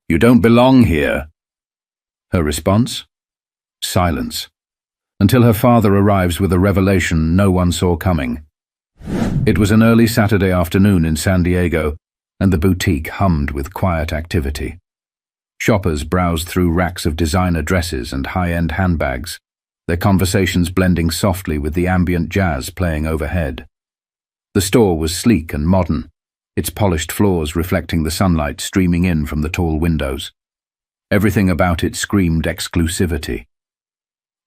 "You don't belong here." Her response? Silence. Until her father arrives with a revelation no one saw coming. It was an early Saturday afternoon in San Diego, and the boutique hummed with quiet activity. Shoppers browsed through racks of designer dresses and high-end handbags, their conversations blending softly with the ambient jazz playing overhead. The store was sleek and modern, its polished floors reflecting the sunlight streaming in from the tall windows. Everything about it screamed exclusivity.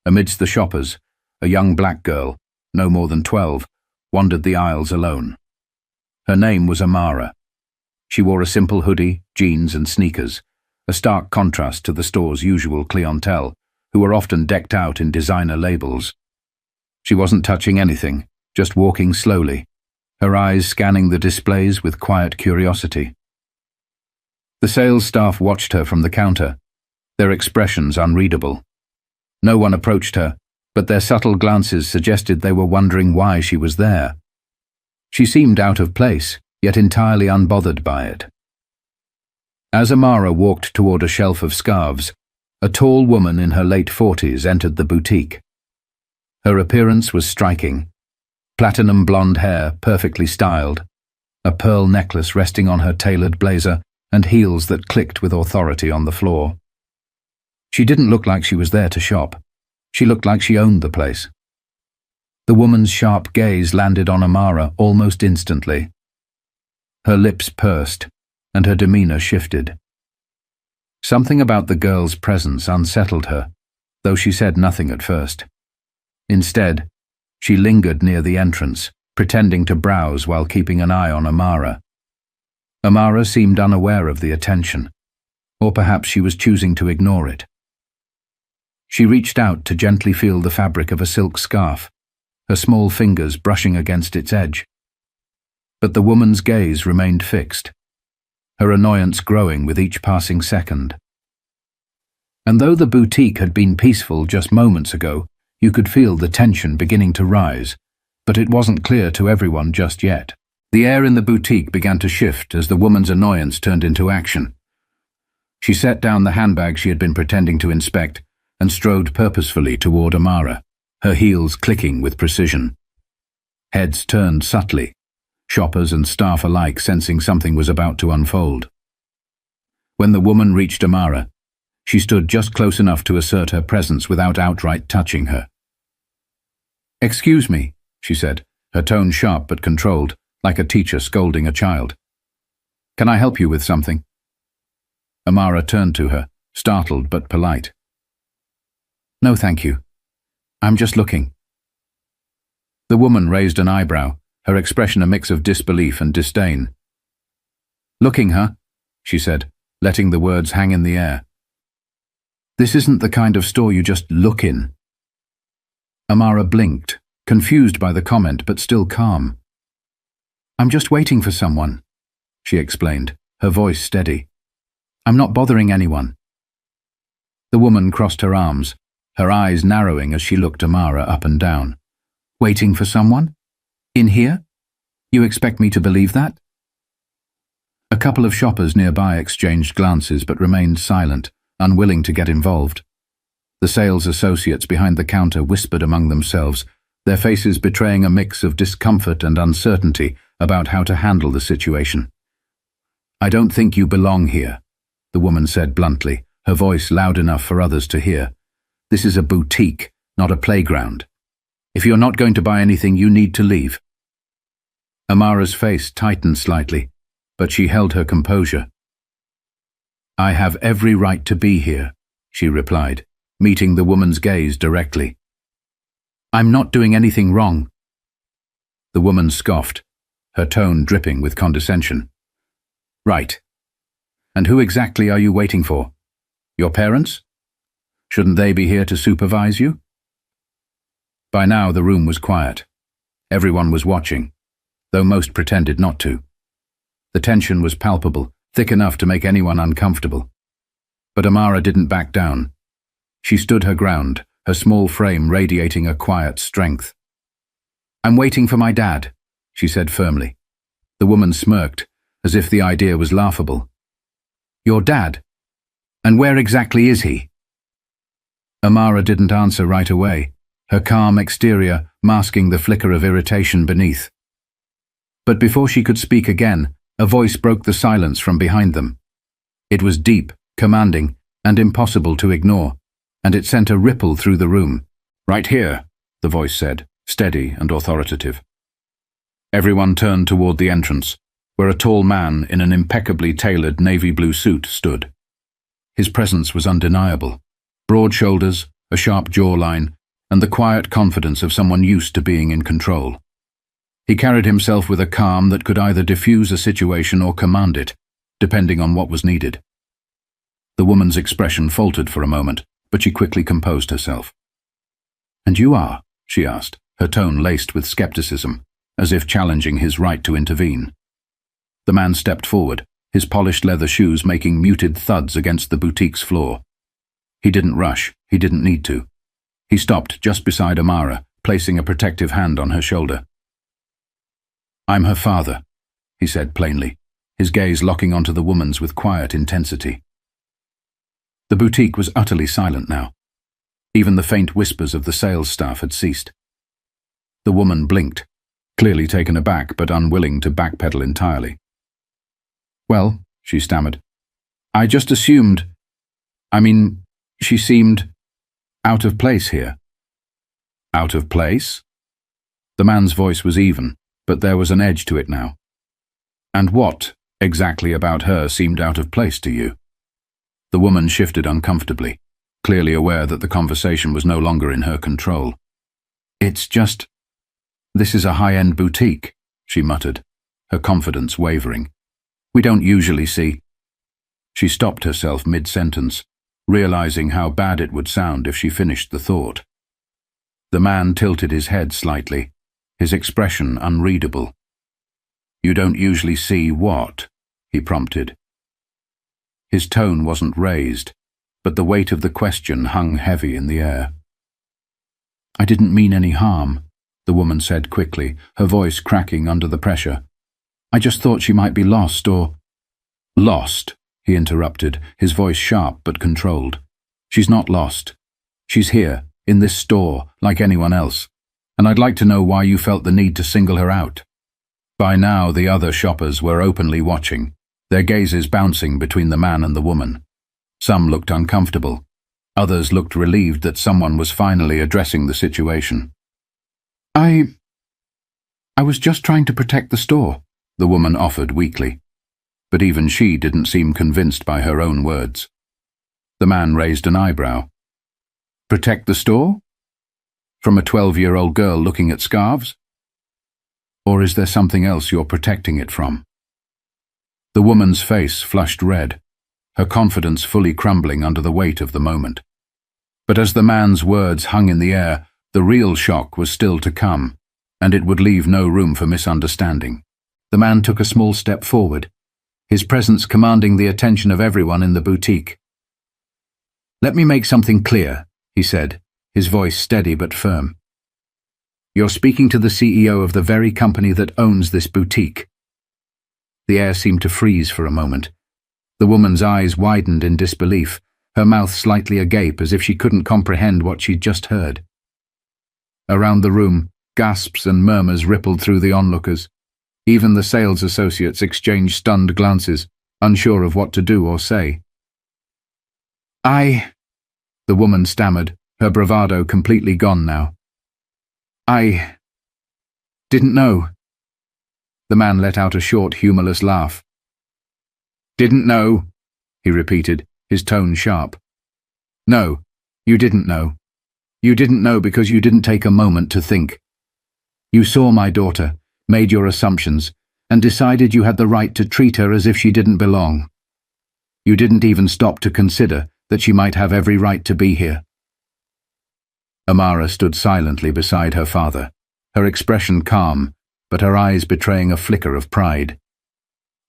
Amidst the shoppers, a young black girl, no more than 12, wandered the aisles alone. Her name was Amara. She wore a simple hoodie, jeans and sneakers, a stark contrast to the store's usual clientele, who were often decked out in designer labels. She wasn't touching anything, just walking slowly, her eyes scanning the displays with quiet curiosity. The sales staff watched her from the counter, their expressions unreadable. No one approached her, but their subtle glances suggested they were wondering why she was there. She seemed out of place, yet entirely unbothered by it. As Amara walked toward a shelf of scarves, a tall woman in her late 40s entered the boutique. Her appearance was striking. Platinum blonde hair, perfectly styled, a pearl necklace resting on her tailored blazer, and heels that clicked with authority on the floor. She didn't look like she was there to shop. She looked like she owned the place. The woman's sharp gaze landed on Amara almost instantly. Her lips pursed, and her demeanor shifted. Something about the girl's presence unsettled her, though she said nothing at first. Instead, she lingered near the entrance, pretending to browse while keeping an eye on Amara. Amara seemed unaware of the attention, or perhaps she was choosing to ignore it. She reached out to gently feel the fabric of a silk scarf, her small fingers brushing against its edge. But the woman's gaze remained fixed, her annoyance growing with each passing second. And though the boutique had been peaceful just moments ago, you could feel the tension beginning to rise, but it wasn't clear to everyone just yet. The air in the boutique began to shift as the woman's annoyance turned into action. She set down the handbag she had been pretending to inspect and strode purposefully toward Amara, her heels clicking with precision. Heads turned subtly, shoppers and staff alike sensing something was about to unfold. When the woman reached Amara, she stood just close enough to assert her presence without outright touching her. "Excuse me," she said, her tone sharp but controlled, like a teacher scolding a child. "Can I help you with something?" Amara turned to her, startled but polite. "No, thank you. I'm just looking." The woman raised an eyebrow, her expression a mix of disbelief and disdain. "Looking, huh?" she said, letting the words hang in the air. "This isn't the kind of store you just look in." Amara blinked, confused by the comment but still calm. "I'm just waiting for someone," she explained, her voice steady. "I'm not bothering anyone." The woman crossed her arms, her eyes narrowing as she looked Amara up and down. "Waiting for someone? In here? You expect me to believe that?" A couple of shoppers nearby exchanged glances but remained silent, unwilling to get involved. The sales associates behind the counter whispered among themselves, their faces betraying a mix of discomfort and uncertainty about how to handle the situation. "I don't think you belong here," the woman said bluntly, her voice loud enough for others to hear. "This is a boutique, not a playground. If you're not going to buy anything, you need to leave." Amara's face tightened slightly, but she held her composure. "I have every right to be here," she replied, meeting the woman's gaze directly. "I'm not doing anything wrong." The woman scoffed, her tone dripping with condescension. "Right. And who exactly are you waiting for? Your parents? Shouldn't they be here to supervise you?" By now the room was quiet. Everyone was watching, though most pretended not to. The tension was palpable, thick enough to make anyone uncomfortable. But Amara didn't back down. She stood her ground, her small frame radiating a quiet strength. "I'm waiting for my dad," she said firmly. The woman smirked, as if the idea was laughable. "Your dad? And where exactly is he? Amara didn't answer right away, her calm exterior masking the flicker of irritation beneath. But before she could speak again, a voice broke the silence from behind them. It was deep, commanding, and impossible to ignore, and it sent a ripple through the room. "Right here," the voice said, steady and authoritative. Everyone turned toward the entrance, where a tall man in an impeccably tailored navy blue suit stood. His presence was undeniable. Broad shoulders, a sharp jawline, and the quiet confidence of someone used to being in control. He carried himself with a calm that could either diffuse a situation or command it, depending on what was needed. The woman's expression faltered for a moment, but she quickly composed herself. "And you are?" she asked, her tone laced with skepticism, as if challenging his right to intervene. The man stepped forward, his polished leather shoes making muted thuds against the boutique's floor. He didn't rush, he didn't need to. He stopped just beside Amara, placing a protective hand on her shoulder. "I'm her father," he said plainly, his gaze locking onto the woman's with quiet intensity. The boutique was utterly silent now. Even the faint whispers of the sales staff had ceased. The woman blinked, clearly taken aback but unwilling to backpedal entirely. "Well," she stammered, "I just assumed… she seemed out of place here." "Out of place?" The man's voice was even, but there was an edge to it now. "And what exactly about her seemed out of place to you?" The woman shifted uncomfortably, clearly aware that the conversation was no longer in her control. "It's just… this is a high-end boutique," she muttered, her confidence wavering. "We don't usually see…" She stopped herself mid-sentence, realizing how bad it would sound if she finished the thought. The man tilted his head slightly, his expression unreadable. "You don't usually see what?" he prompted. His tone wasn't raised, but the weight of the question hung heavy in the air. "I didn't mean any harm," the woman said quickly, her voice cracking under the pressure. "I just thought she might be lost or…" "Lost?" he interrupted, his voice sharp but controlled. "She's not lost. She's here, in this store, like anyone else, and I'd like to know why you felt the need to single her out." By now the other shoppers were openly watching, their gazes bouncing between the man and the woman. Some looked uncomfortable. Others looked relieved that someone was finally addressing the situation. I was just trying to protect the store," the woman offered weakly. But even she didn't seem convinced by her own words. The man raised an eyebrow. "Protect the store? From a 12-year-old girl looking at scarves? Or is there something else you're protecting it from?" The woman's face flushed red, her confidence fully crumbling under the weight of the moment. But as the man's words hung in the air, the real shock was still to come, and it would leave no room for misunderstanding. The man took a small step forward, his presence commanding the attention of everyone in the boutique. "Let me make something clear," he said, his voice steady but firm. "You're speaking to the CEO of the very company that owns this boutique." The air seemed to freeze for a moment. The woman's eyes widened in disbelief, her mouth slightly agape as if she couldn't comprehend what she'd just heard. Around the room, gasps and murmurs rippled through the onlookers. Even the sales associates exchanged stunned glances, unsure of what to do or say. The woman stammered, her bravado completely gone now. "I didn't know." The man let out a short, humorless laugh. "Didn't know?" he repeated, his tone sharp. "No, you didn't know. You didn't know because you didn't take a moment to think. You saw my daughter, made your assumptions, and decided you had the right to treat her as if she didn't belong. You didn't even stop to consider that she might have every right to be here." Amara stood silently beside her father, her expression calm, but her eyes betraying a flicker of pride.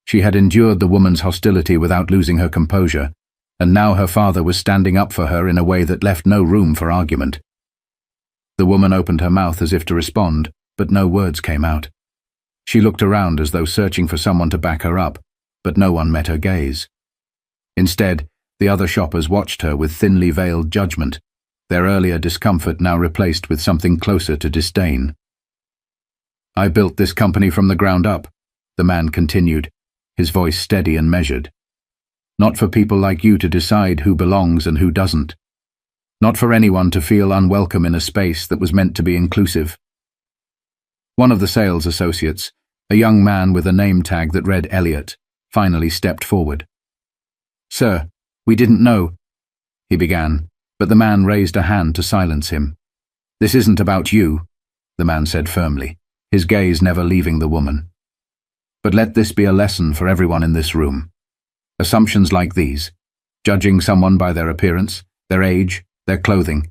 She had endured the woman's hostility without losing her composure, and now her father was standing up for her in a way that left no room for argument. The woman opened her mouth as if to respond, but no words came out. She looked around as though searching for someone to back her up, but no one met her gaze. Instead, The other shoppers watched her with thinly veiled judgment, their earlier discomfort now replaced with something closer to disdain. "I built this company from the ground up," the man continued, his voice steady and measured. "Not for people like you to decide who belongs and who doesn't. Not for anyone to feel unwelcome in a space that was meant to be inclusive." One of the sales associates, a young man with a name tag that read Elliot, finally stepped forward. "Sir, we didn't know," he began, but the man raised a hand to silence him. "This isn't about you," the man said firmly, his gaze never leaving the woman. "But let this be a lesson for everyone in this room. Assumptions like these, judging someone by their appearance, their age, their clothing,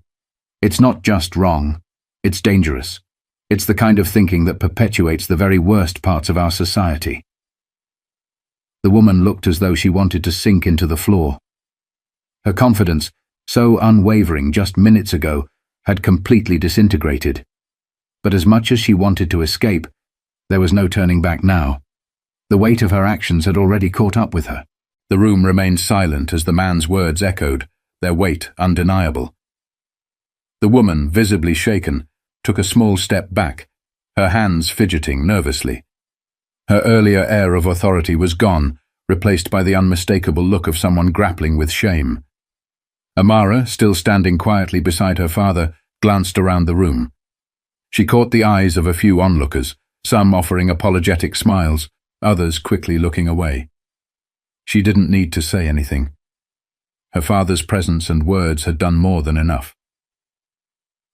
it's not just wrong, it's dangerous. It's the kind of thinking that perpetuates the very worst parts of our society." The woman looked as though she wanted to sink into the floor. Her confidence, so unwavering just minutes ago, had completely disintegrated. But as much as she wanted to escape, there was no turning back now. The weight of her actions had already caught up with her. The room remained silent as the man's words echoed, their weight undeniable. The woman, visibly shaken, took a small step back, her hands fidgeting nervously. Her earlier air of authority was gone, replaced by the unmistakable look of someone grappling with shame. Amara, still standing quietly beside her father, glanced around the room. She caught the eyes of a few onlookers, some offering apologetic smiles, others quickly looking away. She didn't need to say anything. Her father's presence and words had done more than enough.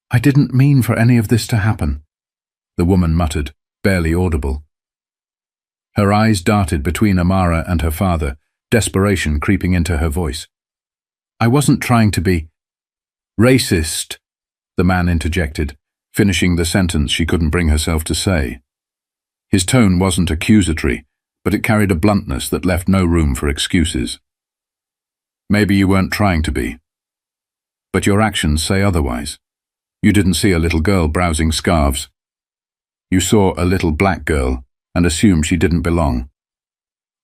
"I didn't mean for any of this to happen," the woman muttered, barely audible. Her eyes darted between Amara and her father, desperation creeping into her voice. "I wasn't trying to be racist," the man interjected, finishing the sentence she couldn't bring herself to say. His tone wasn't accusatory, but it carried a bluntness that left no room for excuses. "Maybe you weren't trying to be. But your actions say otherwise. You didn't see a little girl browsing scarves. You saw a little black girl and assumed she didn't belong.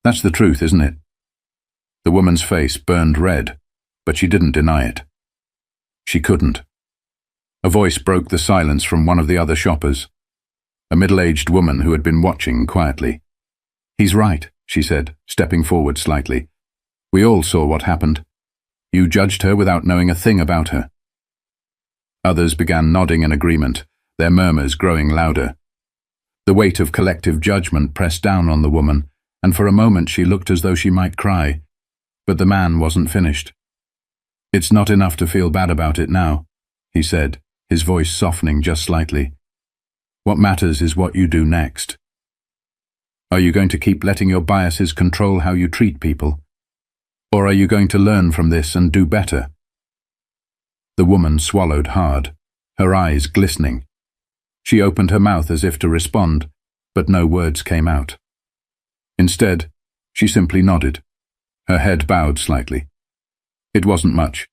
That's the truth, isn't it?" The woman's face burned red, but she didn't deny it. She couldn't. A voice broke the silence from one of the other shoppers, a middle-aged woman who had been watching quietly. "He's right," she said, stepping forward slightly. "We all saw what happened. You judged her without knowing a thing about her." Others began nodding in agreement, their murmurs growing louder. The weight of collective judgment pressed down on the woman, and for a moment she looked as though she might cry. But the man wasn't finished. "It's not enough to feel bad about it now," he said, his voice softening just slightly. "What matters is what you do next. Are you going to keep letting your biases control how you treat people? Or are you going to learn from this and do better?" The woman swallowed hard, her eyes glistening. She opened her mouth as if to respond, but no words came out. Instead, she simply nodded, her head bowed slightly. It wasn't much,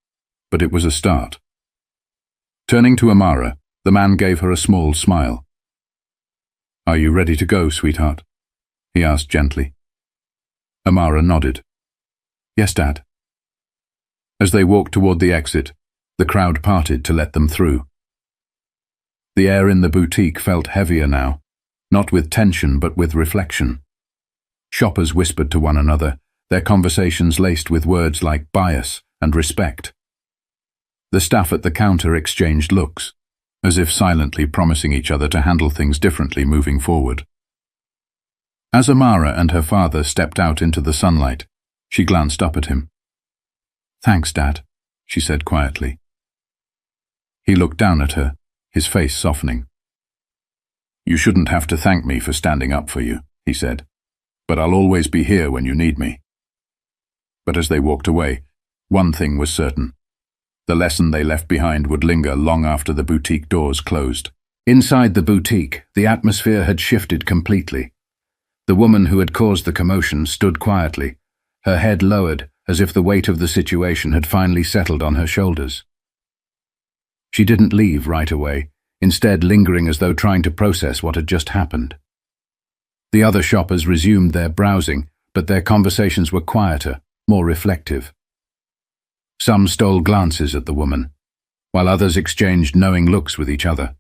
but it was a start. Turning to Amara, the man gave her a small smile. "Are you ready to go, sweetheart?" he asked gently. Amara nodded. "Yes, Dad." As they walked toward the exit, the crowd parted to let them through. The air in the boutique felt heavier now, not with tension but with reflection. Shoppers whispered to one another, their conversations laced with words like bias and respect. The staff at the counter exchanged looks, as if silently promising each other to handle things differently moving forward. As Amara and her father stepped out into the sunlight, she glanced up at him. "Thanks, Dad," she said quietly. He looked down at her, his face softening. "You shouldn't have to thank me for standing up for you," he said, "but I'll always be here when you need me." But as they walked away, one thing was certain. The lesson they left behind would linger long after the boutique doors closed. Inside the boutique, the atmosphere had shifted completely. The woman who had caused the commotion stood quietly, her head lowered as if the weight of the situation had finally settled on her shoulders. She didn't leave right away, instead lingering as though trying to process what had just happened. The other shoppers resumed their browsing, but their conversations were quieter, more reflective. Some stole glances at the woman, while others exchanged knowing looks with each other.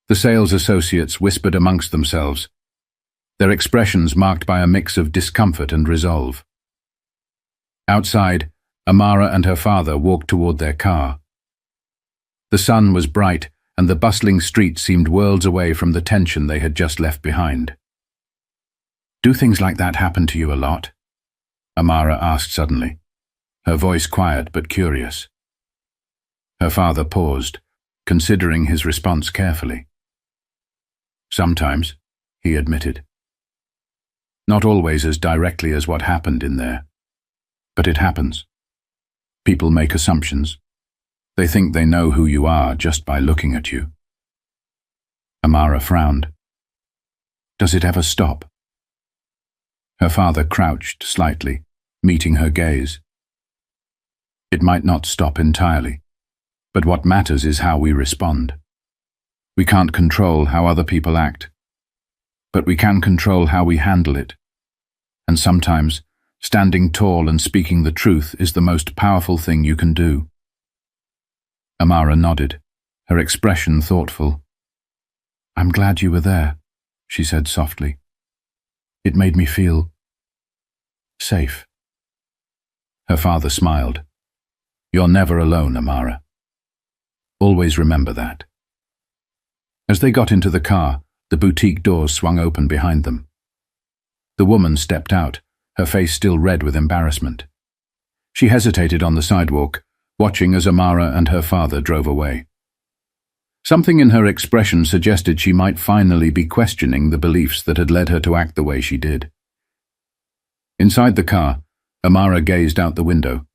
The sales associates whispered amongst themselves, their expressions marked by a mix of discomfort and resolve. Outside, Amara and her father walked toward their car. The sun was bright, and the bustling street seemed worlds away from the tension they had just left behind. "Do things like that happen to you a lot?" Amara asked suddenly, her voice quiet but curious. Her father paused, considering his response carefully. "Sometimes," he admitted. "Not always as directly as what happened in there. But it happens. People make assumptions. They think they know who you are just by looking at you." Amara frowned. "Does it ever stop?" Her father crouched slightly, meeting her gaze. "It might not stop entirely, but what matters is how we respond. We can't control how other people act, but we can control how we handle it. And sometimes, standing tall and speaking the truth is the most powerful thing you can do." Amara nodded, her expression thoughtful. "I'm glad you were there," she said softly. "It made me feel safe." Her father smiled. "You're never alone, Amara. Always remember that." As they got into the car, the boutique doors swung open behind them. The woman stepped out, her face still red with embarrassment. She hesitated on the sidewalk, watching as Amara and her father drove away. Something in her expression suggested she might finally be questioning the beliefs that had led her to act the way she did. Inside the car, Amara gazed out the window.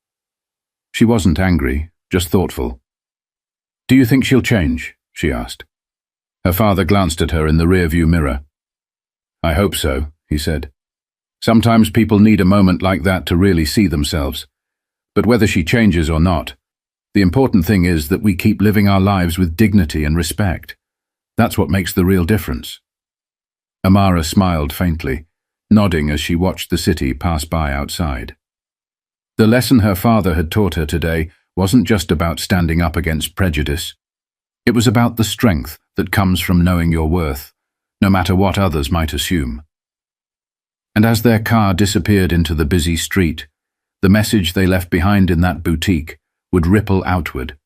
She wasn't angry, just thoughtful. "Do you think she'll change?" she asked. Her father glanced at her in the rearview mirror. "I hope so," he said. "Sometimes people need a moment like that to really see themselves. But whether she changes or not, the important thing is that we keep living our lives with dignity and respect. That's what makes the real difference." Amara smiled faintly, nodding as she watched the city pass by outside. The lesson her father had taught her today wasn't just about standing up against prejudice. It was about the strength that comes from knowing your worth, no matter what others might assume. And as their car disappeared into the busy street, the message they left behind in that boutique would ripple outward,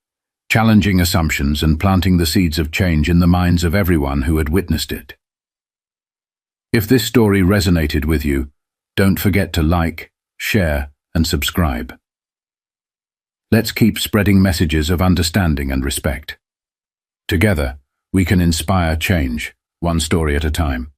challenging assumptions and planting the seeds of change in the minds of everyone who had witnessed it. If this story resonated with you, don't forget to like, share, and subscribe. Let's keep spreading messages of understanding and respect. Together, we can inspire change, one story at a time.